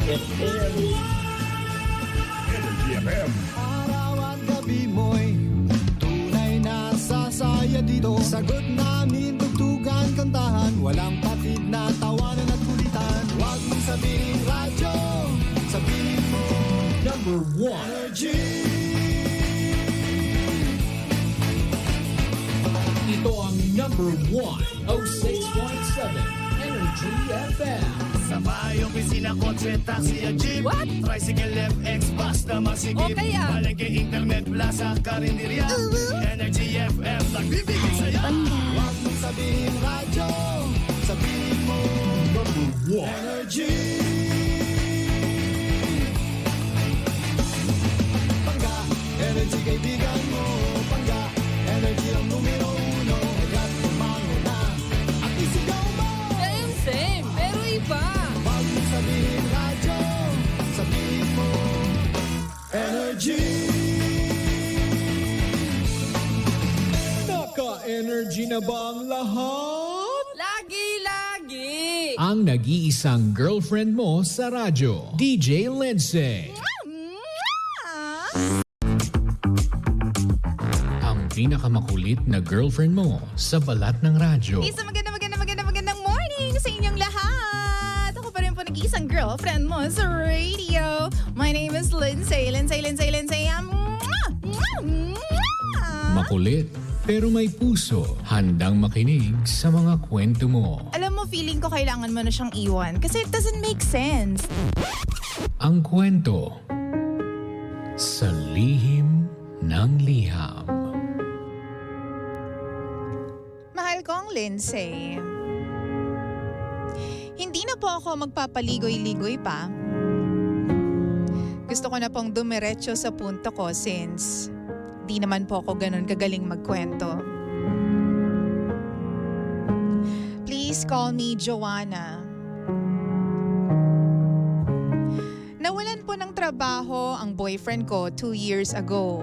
FM. Energy FM. Araw at gabi mo'y tunay na sasaya dito. Sagot namin, tugtugan, kantahan, walang patid na tawanan at kulitan. Huwag mong sabihin radyo, sabihin mo Number 1. Energy. Ito ang number 1, 06.7 Energy FM. Sabay, opisina, kotse, taxi at jeep. What? Tricycle, FX, basta masigip. O kaya? Palengke, internet, plaza, karinderya. Energy FM, nagbibigay saya. Huwag mong sabihin radyo, sabihin mo Number 1. Energy. Pangga, energy kaibigan mo. Pangga, energy ang numero uno. Kaya't tumango na at isigaw mo. Same, pero iba. Huwag mong sabihin radyo, sabihin mo Energy. Naka-energy na ba ang lahat? Lagi-lagi. Ang nag-iisang girlfriend mo sa radyo, DJ Lindsay. Ang pinakamakulit na girlfriend mo sa balat ng radyo. Isa magandang morning sa inyong lahat. Ako pa rin po nag-iisang girlfriend mo sa radio. My name is Lindsay. Makulit, pero may puso. Handang makinig sa mga kwento mo. Alam mo, feeling ko kailangan mo na siyang iwan kasi it doesn't make sense. Ang kwento sa lihim ng liham. Mahal kong Lindsay. Hindi na po ako magpapaligoy-ligoy pa. Gusto ko na pong dumiretso sa punto ko since di naman po ako ganun kagaling magkwento. Please call me Joanna. Nawalan po ng trabaho ang boyfriend ko 2 years ago.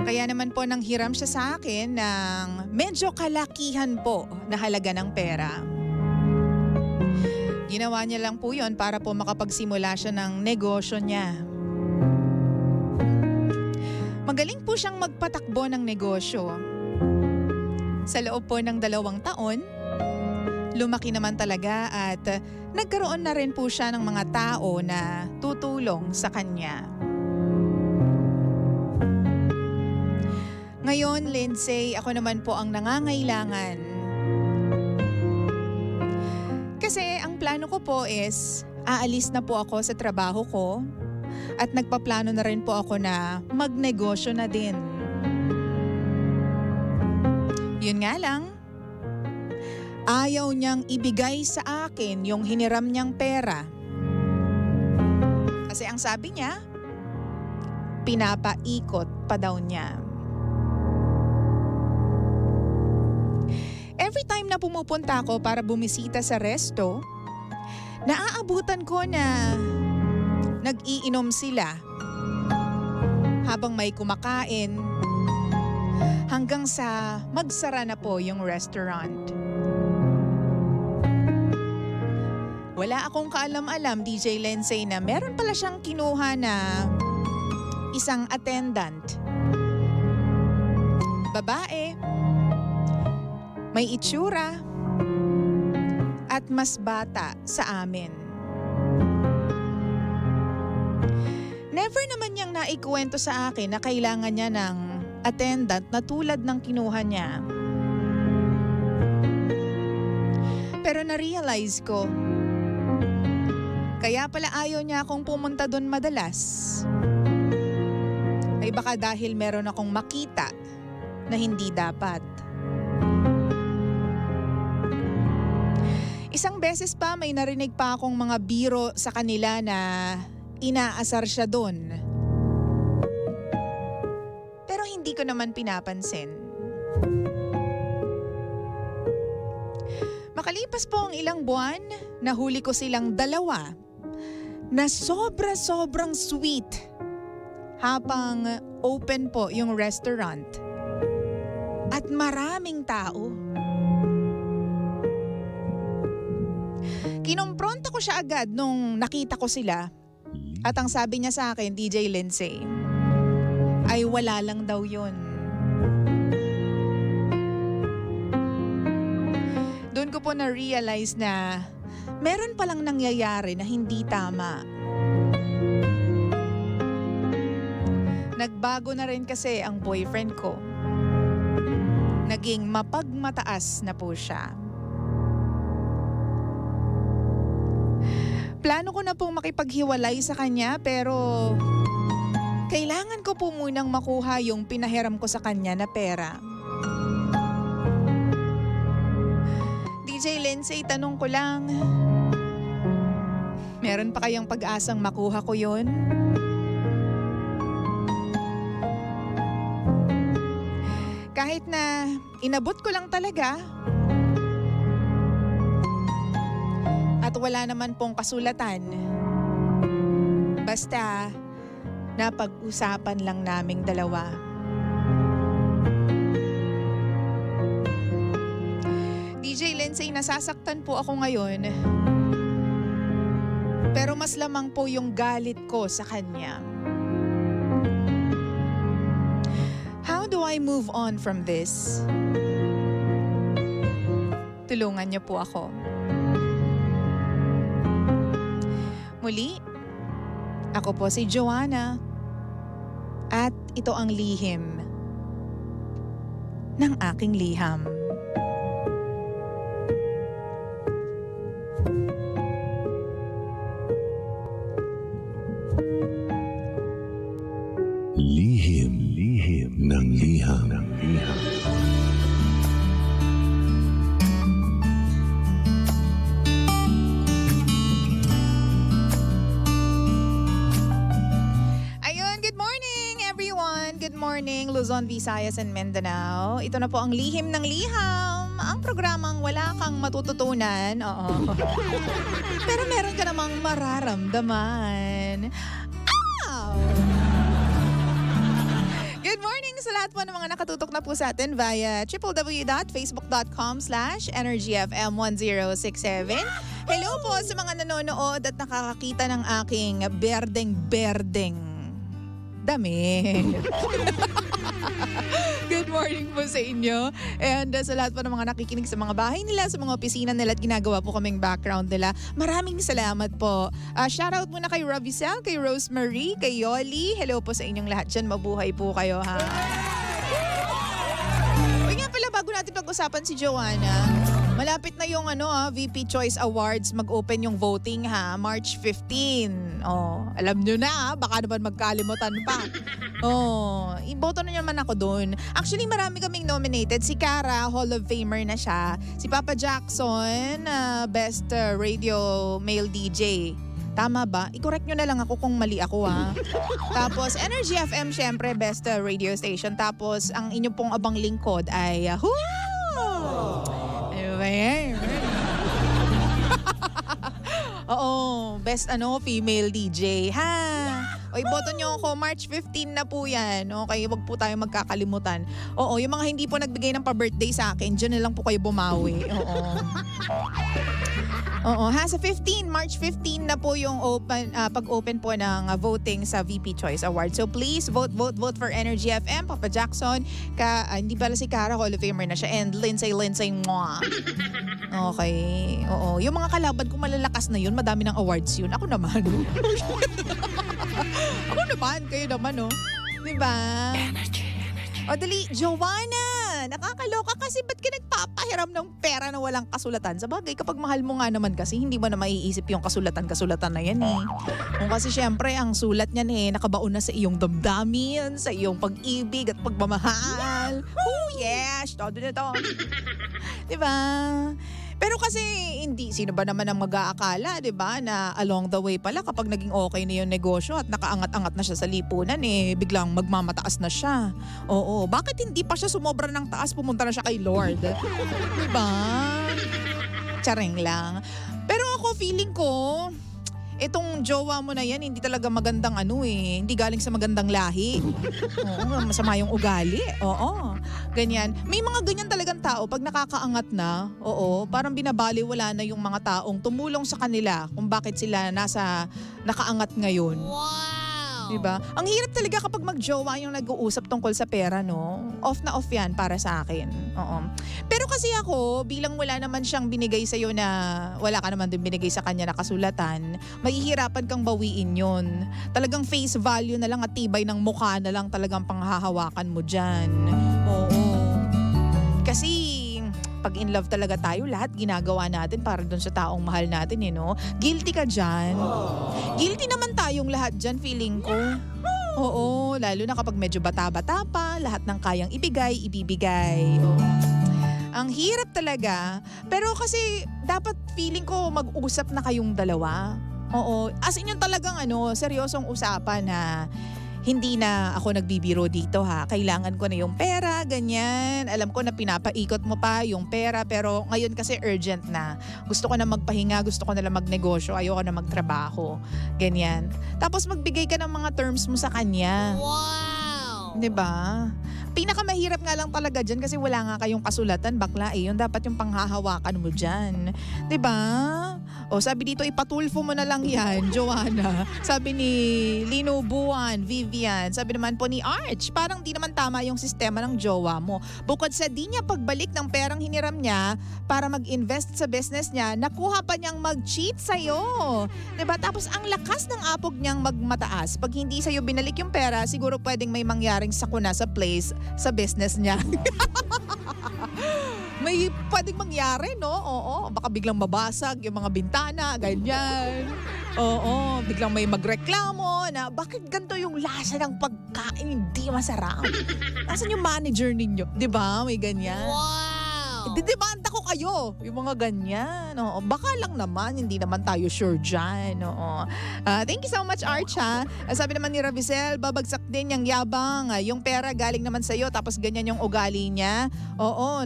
Kaya naman po nang hiram siya sa akin ng medyo kalakihan po na halaga ng pera. Ginawa niya lang po yon para po makapagsimula siya ng negosyo niya. Magaling po siyang magpatakbo ng negosyo. Sa loob po ng 2 taon, lumaki naman talaga at nagkaroon na rin po siya ng mga tao na tutulong sa kanya. Ngayon, Lindsay, ako naman po ang nangangailangan. Kasi ang plano ko po is, aalis na po ako sa trabaho ko at nagpaplano na rin po ako na magnegosyo na din. Yun nga lang, ayaw niyang ibigay sa akin yung hiniram niyang pera. Kasi ang sabi niya, pinapaikot pa daw niya. Every time na pumupunta ako para bumisita sa resto, naaabutan ko na nag-iinom sila habang may kumakain hanggang sa magsara na po yung restaurant. Wala akong kaalam-alam, DJ Lindsay, na meron pala siyang kinuha na isang attendant. Babae, may itsura at mas bata sa amin. Never naman niyang naikwento sa akin na kailangan niya ng attendant na tulad ng kinuha niya. Pero na-realize ko, kaya pala ayaw niya akong pumunta doon madalas. Ay baka dahil meron akong makita na hindi dapat. Isang beses pa may narinig pa akong mga biro sa kanila na inaasar siya doon. Pero hindi ko naman pinapansin. Makalipas po ang ilang buwan, nahuli ko silang dalawa na sobrang sweet habang open po yung restaurant. At maraming tao. Kinompronta ko siya agad nung nakita ko sila. At ang sabi niya sa akin, DJ Lindsay, ay wala lang daw yun. Doon ko po na-realize na meron palang nangyayari na hindi tama. Nagbago na rin kasi ang boyfriend ko. Naging mapagmataas na po siya. Plano ko na pong makipaghiwalay sa kanya pero kailangan ko po munang makuha yung pinahiram ko sa kanya na pera. DJ Lindsay, tanong ko lang, meron pa kayang pag-asang makuha ko yun? Kahit na inabot ko lang talaga at wala naman pong kasulatan. Basta napag-usapan lang naming dalawa. DJ Lindsay, nasasaktan po ako ngayon. Pero mas lamang po yung galit ko sa kanya. How do I move on from this? Tulungan niyo po ako. Muli, ako po si Joanna at ito ang lihim ng aking liham. Lihim ng liham. Ayun, good morning everyone! Good morning Luzon, Visayas and Mindanao. Ito na po ang Lihim ng Liham. Ang programang wala kang matututunan. Oo. Pero meron ka namang mararamdaman. Good morning sa lahat po ng mga nakatutok na po sa atin via www.facebook.com/energyfm1067. Hello po sa mga nanonood at nakakakita ng aking berdeng-berdeng damit. Good morning po sa inyo. And sa lahat po ng mga nakikinig sa mga bahay nila, sa mga opisina nila at ginagawa po kaming background nila, maraming salamat po. Shoutout muna kay Ravicel, kay Rosemary, kay Yoli. Hello po sa inyong lahat dyan. Mabuhay po kayo, ha? Uy nga pala, bago natin pag-usapan si Joanna, malapit na yung VP Choice Awards, mag-open yung voting ha, March 15. Oh, alam nyo na, baka naman magkalimutan pa. Oh, iboto na naman ako doon. Actually, marami kaming nominated. Si Cara, Hall of Famer na siya. Si Papa Jackson, Best Radio Male DJ. Tama ba? I-correct nyo na lang ako kung mali ako ha. Tapos Energy FM syempre, best radio station. Tapos ang inyo pong abang lingkod ay oo, best female DJ ha. O iboto nyo ako, March 15 na po yan. Okay, wag po tayo magkakalimutan. Oo, yung mga hindi po nagbigay ng pa-birthday sa akin, dyan na lang po kayo bumawi. Oo. Oo, ha, sa 15, March 15 na po yung pag-open po ng voting sa VP Choice Award. So please, vote for Energy FM, Papa Jackson, hindi pala si Cara, Hall of Famer na siya, and Lindsay, mwah. Okay, oo. Yung mga kalaban kung malalakas na yun, madami ng awards yun. Ako naman. Ako naman, kayo naman, oh. Diba? O dali, Joanna, nakakaloka kasi ba't ka nagpapahiram ng pera na walang kasulatan? Sa bagay, kapag mahal mo nga naman kasi, hindi mo na maiisip yung kasulatan na yan eh. Kung kasi syempre, ang sulat niyan eh, nakabaon na sa iyong damdamin, sa iyong pag-ibig at pagmamahal. Oh yes, todo na to. Diba? Pero kasi hindi, sino ba naman ang mag-aakala, di ba, na along the way pala kapag naging okay na yung negosyo at nakaangat-angat na siya sa lipunan biglang magmamataas na siya. Oo, bakit hindi pa siya sumobra ng taas, pumunta na siya kay Lord? Di ba? Tsaring lang. Pero ako feeling ko, Itong jowa mo na yan, hindi talaga magandang hindi galing sa magandang lahi. Oo, masama yung ugali. Oo, ganyan. May mga ganyan talagang tao, pag nakakaangat na, parang binabaliwala na yung mga taong tumulong sa kanila kung bakit sila nakaangat ngayon. Wow! Diba? Ang hirap talaga kapag magjowa yung nag-uusap tungkol sa pera, no? Off na off yan para sa akin. Oo. Pero kasi ako, bilang wala naman siyang binigay sa'yo na, wala ka naman din binigay sa kanya na kasulatan, mahihirapan kang bawiin yun. Talagang face value na lang at tibay ng mukha na lang talagang panghahawakan mo dyan. Oo. Kasi pag in love talaga tayo, lahat ginagawa natin para dun sa taong mahal natin, no? Guilty ka dyan. Guilty naman tayong lahat dyan, feeling ko. Oo, lalo na kapag medyo bata-bata pa, lahat ng kayang ibibigay. Ang hirap talaga. Pero kasi dapat feeling ko mag-usap na kayong dalawa. Oo, as in yung talagang seryosong usapan na hindi na ako nagbibiro dito ha. Kailangan ko na yung pera, ganyan. Alam ko na pinapaikot mo pa yung pera pero ngayon kasi urgent na. Gusto ko na magpahinga, gusto ko na lang magnegosyo, ayoko na magtrabaho. Ganyan. Tapos magbigay ka ng mga terms mo sa kanya. Wow! 'Di ba? Pinakamahirap nga lang talaga dyan kasi wala nga kayong kasulatan, bakla Yun dapat yung panghahawakan mo dyan. 'Di ba? O sabi dito, ipatulfo mo na lang yan, Joanna. Sabi ni Lino Buwan, Vivian. Sabi naman po ni Arch, parang di naman tama yung sistema ng jowa mo. Bukod sa di niya pagbalik ng perang hiniram niya para mag-invest sa business niya, nakuha pa niyang mag-cheat sa'yo. 'Di ba? Tapos ang lakas ng apog niyang magmataas. Pag hindi sa'yo binalik yung pera, siguro pwedeng may mangyaring sakuna sa place sa business niya. May pwedeng mangyari, no? Oo, baka biglang mabasag yung mga bintana, ganyan. Oo, biglang may magreklamo na bakit ganito yung lasa ng pagkain hindi masarap? Nasaan yung manager ninyo? 'Di ba? May ganyan. Wow! Didemanda ko kayo. Yung mga ganyan. Oo, baka lang naman, hindi naman tayo sure dyan. Oo. Thank you so much, Arch, ha? Sabi naman ni Ravicel, babagsak din yung yabang. Yung pera galing naman sa'yo, tapos ganyan yung ugali niya. Oo,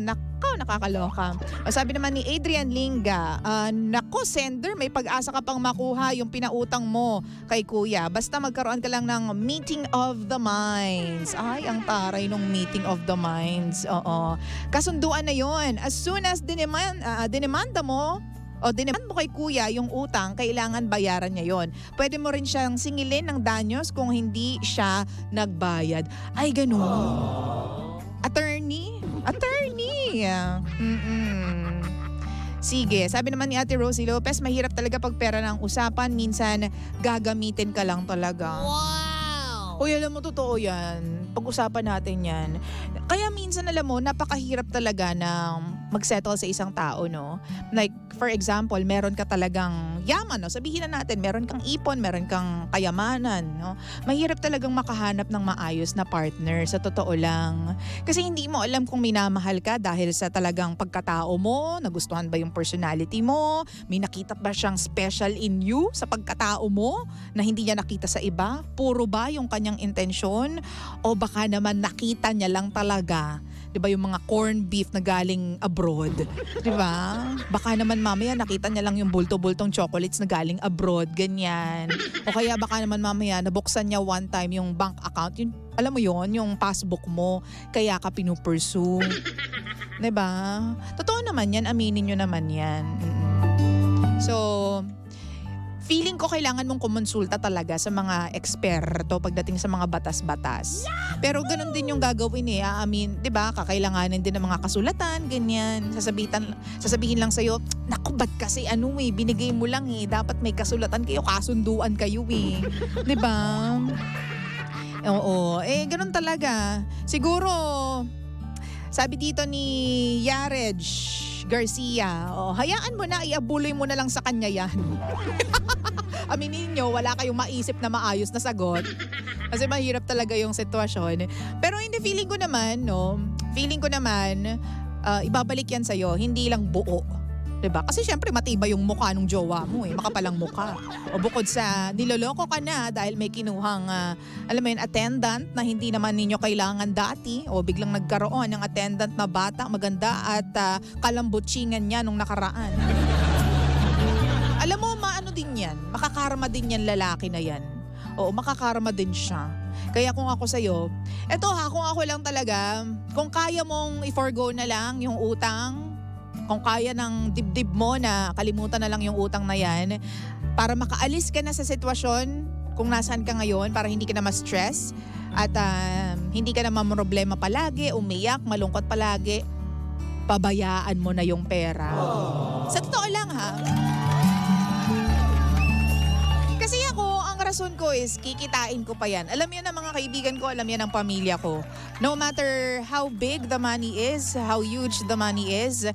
nakakaloka. Sabi naman ni Adrian Linga, nako sender, may pag-asa ka pang makuha yung pinautang mo kay kuya. Basta magkaroon ka lang ng meeting of the minds. Ay, ang taray nung meeting of the minds. Oo. Kasunduan na yon. As soon as dinemanda mo kay kuya yung utang, kailangan bayaran niya yon. Pwede mo rin siyang singilin ng danyos kung hindi siya nagbayad. Ay, ganun. Attorney? Sige, sabi naman ni Ate Rosie Lopez, mahirap talaga pag pera ng usapan. Minsan, gagamitin ka lang talaga. Wow! Uy, alam mo, totoo yan. Pag-usapan natin yan. Kaya minsan, alam mo, napakahirap talaga na mag-settle sa isang tao, no? Like, for example, meron ka talagang yaman, no? Sabihin na natin, meron kang ipon, meron kang kayamanan, no? Mahirap talagang makahanap ng maayos na partner, sa totoo lang. Kasi hindi mo alam kung minamahal ka dahil sa talagang pagkatao mo, nagustuhan ba yung personality mo, may nakita ba siyang special in you sa pagkatao mo na hindi niya nakita sa iba? Puro ba yung kanyang intensyon? O baka naman nakita niya lang talaga, 'di ba, yung mga corned beef na galing abroad, 'di ba? Baka naman mamaya nakita niya lang yung bulto-bultong chocolates na galing abroad, ganyan. O kaya baka naman mamaya nabuksan niya one time yung bank account, yun, alam mo yon, yung passbook mo, kaya ka pinupursue. 'Di ba? Totoo naman yan, aminin niyo naman yan. So, feeling ko kailangan mong kumonsulta talaga sa mga eksperto pagdating sa mga batas-batas. Pero ganun din yung gagawin di ba? Kakailanganin din ng mga kasulatan, ganyan. Sasabihin lang sa'yo, naku, ba't kasi binigay mo lang dapat may kasulatan kayo, kasunduan kayo Di ba? Oo, ganun talaga. Siguro, sabi dito ni Yarej Garcia, hayaan mo na, iabuloy mo na lang sa kanya yan. Aminin nyo, wala kayong maisip na maayos na sagot. Kasi mahirap talaga yung sitwasyon. Pero hindi, feeling ko naman, ibabalik yan sa'yo, hindi lang buo. 'Di ba? Kasi syempre matibay yung mukha ng jowa mo makapalang mukha. O bukod sa niloloko ka na dahil may kinuhang attendant na hindi naman ninyo kailangan dati, o biglang nagkaroon ng attendant na bata, maganda at kalambutsingan niya nung nakaraan. Alam mo, maano din yan. yan. Makakarma din yan lalaki na yan. Oo, makakarma din siya. Kaya kung ako sa'yo, eto ha, kung ako lang talaga, kung kaya mong i-forgo na lang yung utang, kung kaya ng dibdib mo na kalimutan na lang yung utang na yan, para makaalis ka na sa sitwasyon kung nasaan ka ngayon, para hindi ka na ma-stress at hindi ka na mamroblema palagi, umiyak, malungkot palagi, pabayaan mo na yung pera. Sa totoo lang ha. Kasi ako, ang rason ko is kikitain ko pa yan. Alam yan ng mga kaibigan ko, alam yan ng pamilya ko. No matter how big the money is, how huge the money is,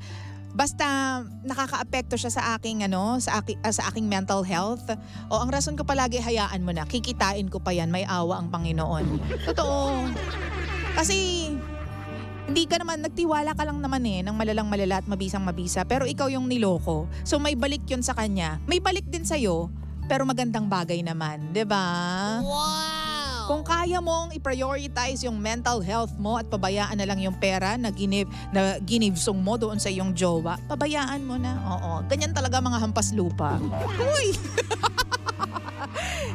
basta nakakaapekto siya sa aking sa aking mental health. O ang rason ko palagi, hayaan mo na, kikitain ko pa yan, may awa ang Panginoon. Totoo. Kasi hindi ka naman, nagtiwala ka lang naman ng malalang malala at mabisang mabisa, pero ikaw yung niloko. So may balik yun sa kanya. May balik din sa'yo, pero magandang bagay naman, 'di ba? Wow! Kung kaya mong i-prioritize yung mental health mo at pabayaan na lang yung pera na ginivsong mo doon sa iyong jowa, pabayaan mo na. Oo, ganyan talaga mga hampas lupa. Uy!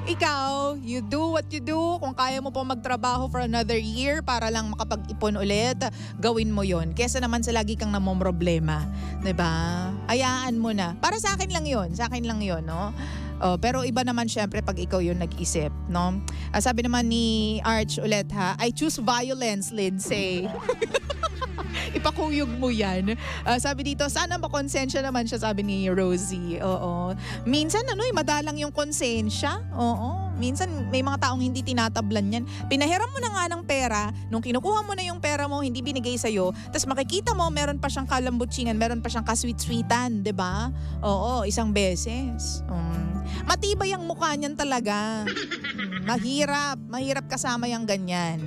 Ikaw, you do what you do. Kung kaya mo po magtrabaho for another year para lang makapag-ipon ulit, gawin mo yon. Kesa naman sa lagi kang namomroblema. 'Di ba? Hayaan mo na. Para sa akin lang yon. Sa akin lang yon, no? Oh, pero iba naman syempre pag ikaw yung nag-isip, no? Sabi naman ni Arch ulit ha, I choose violence, Lindsay. Ipakuyog mo yan. Sabi dito, sana makonsensya naman siya, sabi ni Rosie. Oo. Minsan madalang yung konsensya. Oo. Minsan may mga taong hindi tinatablan yan. Pinahiram mo na nga ng pera, nung kinukuha mo na yung pera mo, hindi binigay sa'yo, tapos makikita mo, meron pa siyang kalambutsingan, meron pa siyang kasweet-sweetan, 'di ba? Oo, isang beses. Matibay ang mukha niyan talaga. Mahirap kasama yung ganyan.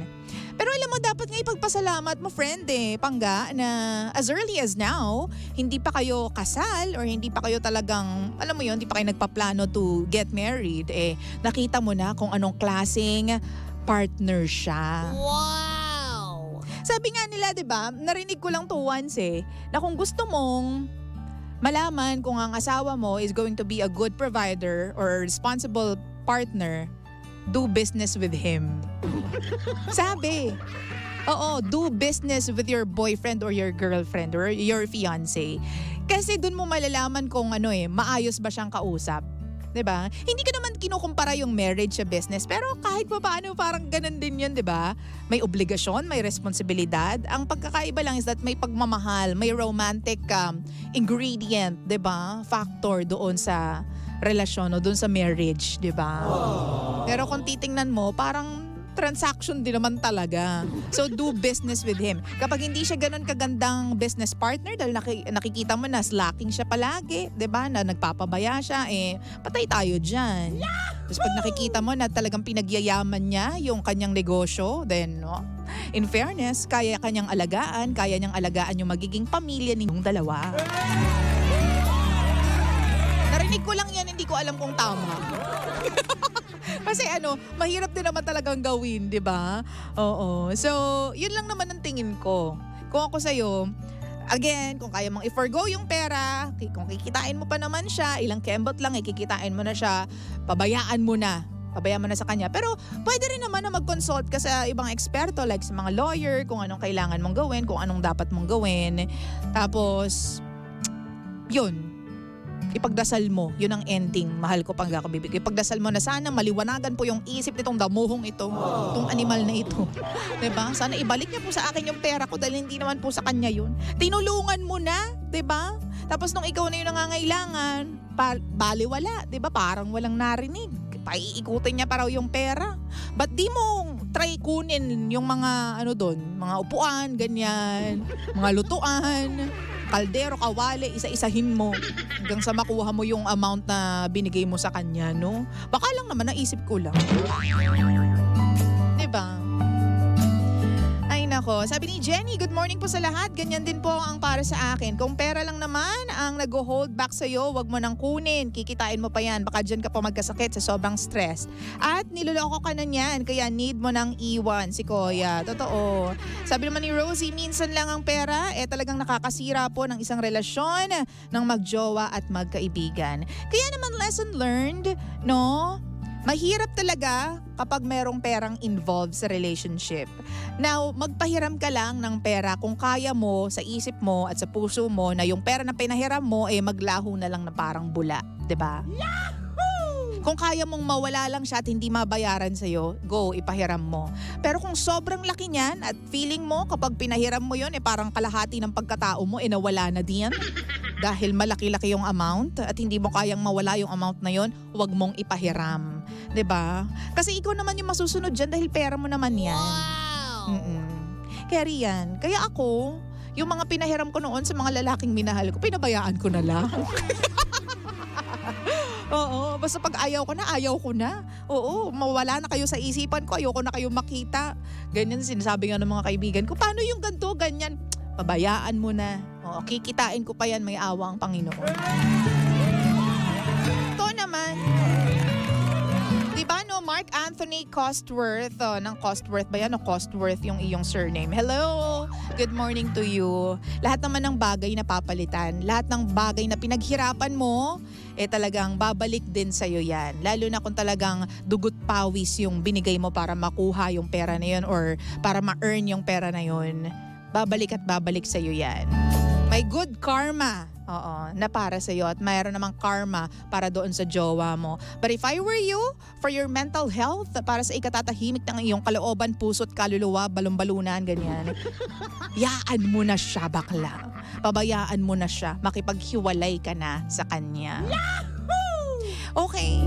Pero alam mo, dapat nga ipagpasalamat mo, friend Pangga, na as early as now, hindi pa kayo kasal or hindi pa kayo talagang, alam mo yun, hindi pa kayo nagpaplano to get married. Nakita mo na kung anong klaseng partner siya. Wow! Sabi nga nila, di ba, narinig ko lang to once na kung gusto mong malaman kung ang asawa mo is going to be a good provider or responsible partner, do business with him. Sabi. Oo, do business with your boyfriend or your girlfriend or your fiancé. Kasi dun mo malalaman kung maayos ba siyang kausap. 'Di ba? Hindi ka naman kinukumpara yung marriage sa business, pero kahit pa paano parang ganun din 'yun, 'di ba? May obligasyon, may responsibilidad. Ang pagkakaiba lang is that may pagmamahal, may romantic ingredient, 'di ba? Factor doon sa relasyon o doon sa marriage, 'di ba? Pero kung titingnan mo, parang transaction din naman talaga. So do business with him. Kapag hindi siya ganun kagandang business partner dahil nakikita mo na slacking siya palagi, 'di ba? Na nagpapabaya siya, patay tayo diyan. Tapos pag nakikita mo na talagang pinagyayaman niya yung kanyang negosyo, then in fairness, kaya niyang alagaan yung magiging pamilya ninyong dalawa. Narinig ko lang yan, hindi ko alam kung tama. Kasi mahirap din naman talagang gawin, di ba? Oo. So, yun lang naman ang tingin ko. Kung ako sa'yo, again, kung kaya mong i-forgo yung pera, kung kikitain mo pa naman siya, ilang kembot lang, kikitain mo na siya, pabayaan mo na sa kanya. Pero pwede rin naman na mag-consult ka sa ibang eksperto, like sa mga lawyer, kung anong kailangan mong gawin, kung anong dapat mong gawin. Tapos, yun. Ipagdasal mo, yun ang ending. Mahal ko Pangga Kabibig. Ipagdasal mo na sana maliwanagan po yung isip nitong damuhong ito, itong animal na ito. Diba? Sana ibalik niya po sa akin yung pera ko dahil hindi naman po sa kanya yun. Tinulungan mo na, diba? Tapos nung ikaw na yung nangangailangan, baliwala, diba? Parang walang narinig. Paiikutin niya pa raw yung pera. Ba't di mo try kunin yung mga mga upuan, ganyan, mga lutuan, kaldero, kawali, isa-isahin mo hanggang sa makuha mo yung amount na binigay mo sa kanya, no? Baka lang naman, naisip ko lang. Diba? Ay, Nako, sabi ni Jenny, good morning po sa lahat. Ganyan din po ang para sa akin. Kung pera lang naman ang nag-hold back sa'yo, wag mo nang kunin. Kikitain mo pa yan. Baka dyan ka pa magkasakit sa sobrang stress. At niloloko ka na niyan, kaya need mo nang iwan si Kuya. Totoo. Sabi naman ni Rosie, minsan lang ang pera, talagang nakakasira po ng isang relasyon ng magjowa at magkaibigan. Kaya naman lesson learned, no? Mahirap talaga kapag merong perang involved sa relationship. Now, magpahiram ka lang ng pera kung kaya mo sa isip mo at sa puso mo na yung pera na pinahiram mo maglaho na lang na parang bula, 'di ba? Kung kaya mong mawala lang siya at hindi mabayaran sa'yo, go, ipahiram mo. Pero kung sobrang laki niyan at feeling mo kapag pinahiram mo yun, parang kalahati ng pagkatao mo, nawala na din. Dahil malaki-laki yung amount at hindi mo kayang mawala yung amount na yun, huwag mong ipahiram. 'Di ba? Kasi ikaw naman yung masusunod dyan dahil pera mo naman yan. Wow! Kaya riyan, kaya ako, yung mga pinahiram ko noon sa mga lalaking minahal ko, pinabayaan ko na lang. Oo, basta pag ayaw ko na. Oo, mawala na kayo sa isipan ko, ayoko na kayo makita. Ganyan sinasabi nga ng mga kaibigan ko, paano yung ganito, ganyan? Pabayaan mo na. Oo, kikitain ko pa yan, may awa ang Panginoon. Ito naman, diba no, Mark Anthony Costworth, ng Costworth ba yan o Costworth yung iyong surname? Hello, good morning to you. Lahat naman ng bagay na papalitan, lahat ng bagay na pinaghirapan mo, talagang babalik din sa'yo yan. Lalo na kung talagang dugot pawis yung binigay mo para makuha yung pera na yun or para ma-earn yung pera na yun. Babalik at babalik sa'yo yan. May good karma, na para sa'yo at mayroon namang karma para doon sa jowa mo. But if I were you, for your mental health, para sa ikatatahimik ng iyong kalooban, puso't kaluluwa, balon-balunan, ganyan, yaan mo na siya, bakla. Pabayaan mo na siya, makipaghiwalay ka na sa kanya. Yahoo! Okay.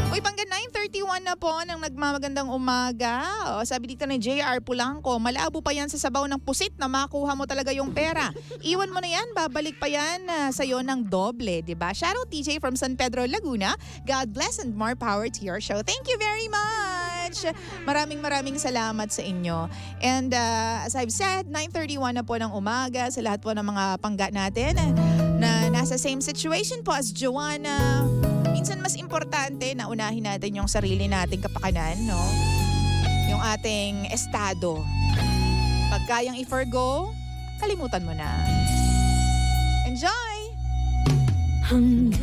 Uy, pangga 9:31 na po ng nagmamagandang umaga. Sabi dito ni JR Pulangko, malabo pa yan sa sabaw ng pusit na makuha mo talaga yung pera. Iwan mo na yan, babalik pa yan sa'yo ng doble, diba? Shoutout TJ from San Pedro, Laguna. God bless and more power to your show. Thank you very much. Maraming salamat sa inyo. And as I've said, 9:31 na po ng umaga sa lahat po ng mga pangga natin na nasa same situation po as Joanna. Minsan mas importante na unahin natin yung sarili nating kapakanan, no? Yung ating estado. Pag kayang i-forgo, kalimutan mo na. Enjoy! Hanggang